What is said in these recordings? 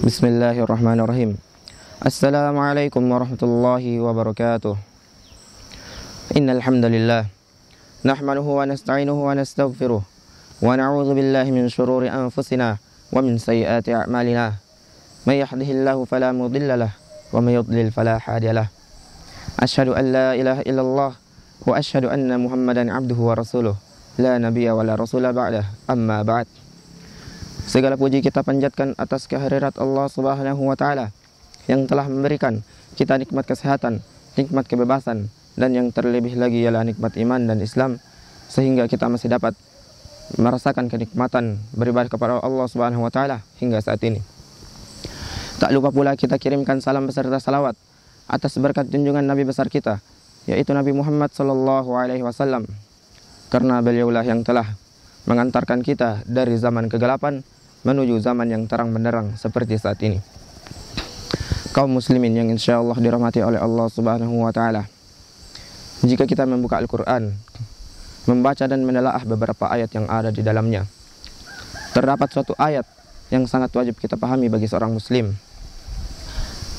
Bismillahirrahmanirrahim. Assalamualaikum warahmatullahi wabarakatuh. Innal hamdalillah nahmaduhu wa nasta'inuhu wa nastaghfiruh wa na'udzu billahi min shururi anfusina wa min sayyiati a'malina. May yahdihillahu fala mudilla lahu wa may yudlil fala hadiya lahu. Asyhadu an la ilaha illallah wa asyhadu anna Muhammadan abduhu wa rasuluh. La nabiyya wa la rasula ba'dah. Amma ba'd. Segala puji kita panjatkan atas kehadirat Allah Subhanahu wa taala yang telah memberikan kita nikmat kesehatan, nikmat kebebasan, dan yang terlebih lagi ialah nikmat iman dan Islam, sehingga kita masih dapat merasakan kenikmatan beribadah kepada Allah Subhanahu wa taala hingga saat ini. Tak lupa pula kita kirimkan salam beserta salawat atas berkat junjungan Nabi besar kita, yaitu Nabi Muhammad sallallahu alaihi wasallam, karena beliaulah yang telah mengantarkan kita dari zaman kegelapan menuju zaman yang terang benderang seperti saat ini. Kaum muslimin yang insyaallah dirahmati oleh Allah Subhanahu wa taala. Jika kita membuka Al-Qur'an, membaca dan menelaah beberapa ayat yang ada di dalamnya, terdapat suatu ayat yang sangat wajib kita pahami bagi seorang muslim.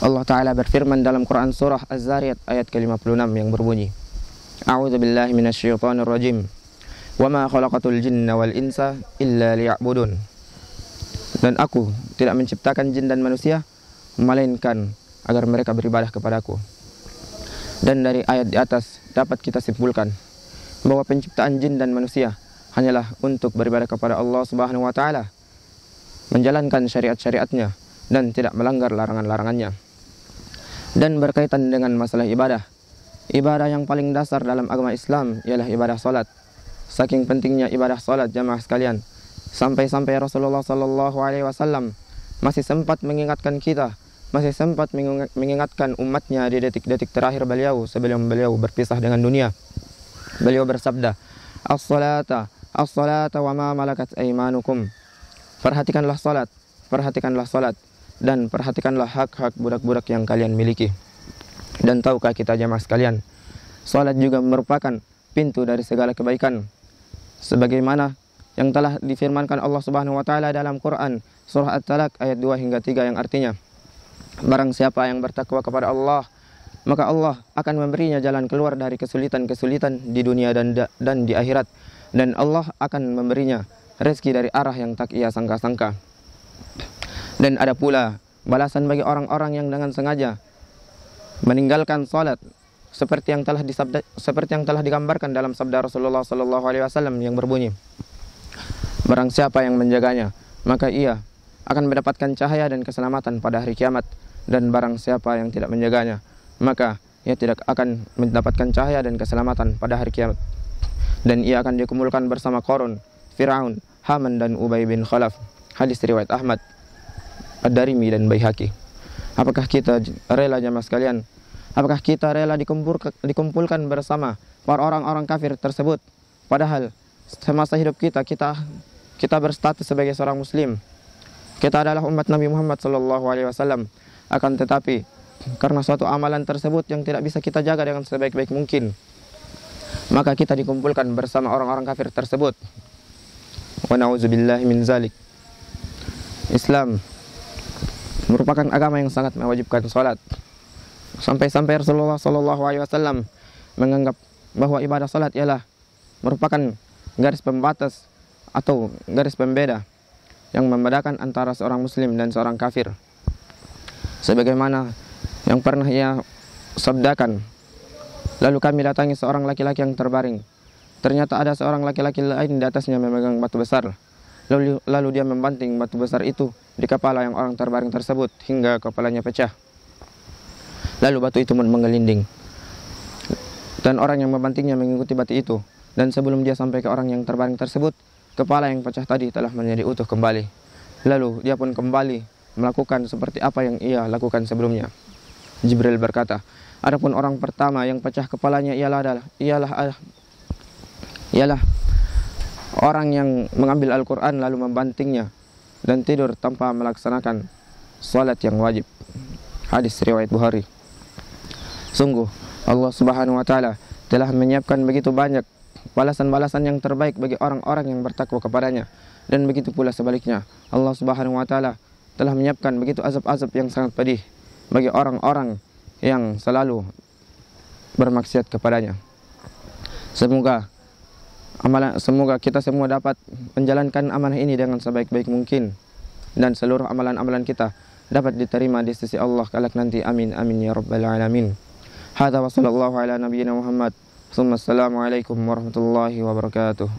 Allah taala berfirman dalam Quran surah Az-Zariyat ayat ke-56 yang berbunyi, A'udzu billahi minasyaitonir rajim. Wa ma khalaqatul jinna wal insa illa liya'budun. Dan aku tidak menciptakan jin dan manusia melainkan agar mereka beribadah kepadaku. Dan dari ayat di atas dapat kita simpulkan bahwa penciptaan jin dan manusia hanyalah untuk beribadah kepada Allah Subhanahu wa taala, menjalankan syariat-syariatnya dan tidak melanggar larangan-larangannya. Dan berkaitan dengan masalah ibadah, ibadah yang paling dasar dalam agama Islam ialah ibadah salat. Saking pentingnya ibadah salat jamaah sekalian, sampai-sampai Rasulullah sallallahu alaihi wasallam masih sempat mengingatkan kita, masih sempat mengingatkan umatnya di detik-detik terakhir beliau sebelum beliau berpisah dengan dunia. Beliau bersabda, "As-salata, as-salata wa ma malakat aymanukum." Perhatikanlah salat dan perhatikanlah hak-hak budak-budak yang kalian miliki. Dan tahukah kita jamaah sekalian, salat juga merupakan pintu dari segala kebaikan, sebagaimana yang telah difirmankan Allah Subhanahu wa taala dalam Quran surah At-Talaq ayat 2 hingga 3 yang artinya, barang siapa yang bertakwa kepada Allah, maka Allah akan memberinya jalan keluar dari kesulitan-kesulitan di dunia dan di akhirat, dan Allah akan memberinya rezeki dari arah yang tak ia sangka-sangka. Dan ada pula balasan bagi orang-orang yang dengan sengaja meninggalkan salat, seperti yang telah digambarkan dalam sabda Rasulullah sallallahu alaihi wasallam yang berbunyi, barang siapa yang menjaganya, maka ia akan mendapatkan cahaya dan keselamatan pada hari kiamat, dan barang siapa yang tidak menjaganya, maka ia tidak akan mendapatkan cahaya dan keselamatan pada hari kiamat, dan ia akan dikumpulkan bersama Qarun, Firaun, Haman dan Ubay bin Khalaf. Hadis riwayat Ahmad, Ad-Darimi dan Baihaqi. Apakah kita rela jamaah sekalian? Apakah kita rela dikumpulkan bersama para orang-orang kafir tersebut, padahal semasa hidup kita berstatus sebagai seorang muslim? Kita adalah umat Nabi Muhammad sallallahu alaihi wasallam. Akan tetapi karena suatu amalan tersebut yang tidak bisa kita jaga dengan sebaik-baik mungkin, maka kita dikumpulkan bersama orang-orang kafir tersebut. Wa na'udzubillahi min zalik. Islam merupakan agama yang sangat mewajibkan salat. Sampai-sampai Rasulullah sallallahu alaihi wasallam menganggap bahwa ibadah salat ialah merupakan garis pembatas atau garis pembeda yang membedakan antara seorang muslim dan seorang kafir. Sebagaimana yang pernah ia sabdakan, lalu kami datangi seorang laki-laki yang terbaring. Ternyata ada seorang laki-laki lain di atasnya memegang batu besar. Lalu dia membanting batu besar itu di kepala yang orang terbaring tersebut hingga kepalanya pecah. Lalu batu itu menggelinding, dan orang yang membantingnya mengikuti batu itu. Dan sebelum dia sampai ke orang yang terbaring tersebut, kepala yang pecah tadi telah menjadi utuh kembali. Lalu dia pun kembali melakukan seperti apa yang ia lakukan sebelumnya. Jibril berkata, adapun orang pertama yang pecah kepalanya ialah orang yang mengambil Al-Quran lalu membantingnya dan tidur tanpa melaksanakan salat yang wajib. Hadis riwayat Bukhari. Sungguh Allah Subhanahu wa taala telah menyiapkan begitu banyak balasan-balasan yang terbaik bagi orang-orang yang bertakwa kepadanya, dan begitu pula sebaliknya. Allah Subhanahu wa taala telah menyiapkan begitu azab-azab yang sangat pedih bagi orang-orang yang selalu bermaksiat kepadanya. Semoga kita semua dapat menjalankan amanah ini dengan sebaik-baik mungkin, dan seluruh amalan-amalan kita dapat diterima di sisi Allah kelak nanti. Amin amin ya rabbal alamin. Hadza wa sallallahu ala nabiyyina Muhammad. Assalamualaikum warahmatullahi wabarakatuh.